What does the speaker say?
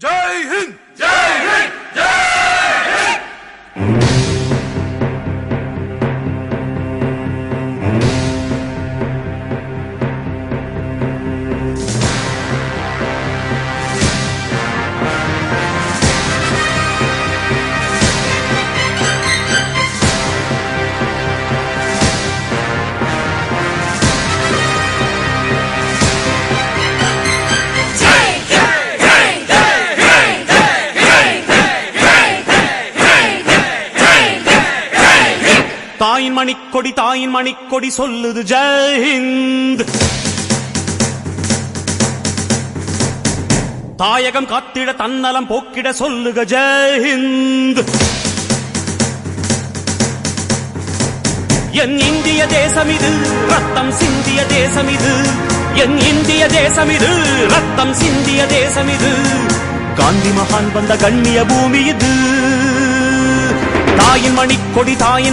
ஜெய் ஹிந்த் ஜெய் ஹிந்த் ஜெய் ஹிந்த். தாயின் மணிக்கொடி சொல்லுது ஜெய் ஹிந்த். தாயகம் காத்திட தன்னலம் போக்கிட சொல்லுக ஜெய் ஹிந்த். என் இந்திய தேசம் இது ரத்தம் சிந்திய தேசம் இது. என் இந்திய தேசம் இது ரத்தம் சிந்திய தேசம் இது. காந்தி மகான் வந்த கண்ணிய பூமி இது. தாயின் மணிக்கொடி தாயின்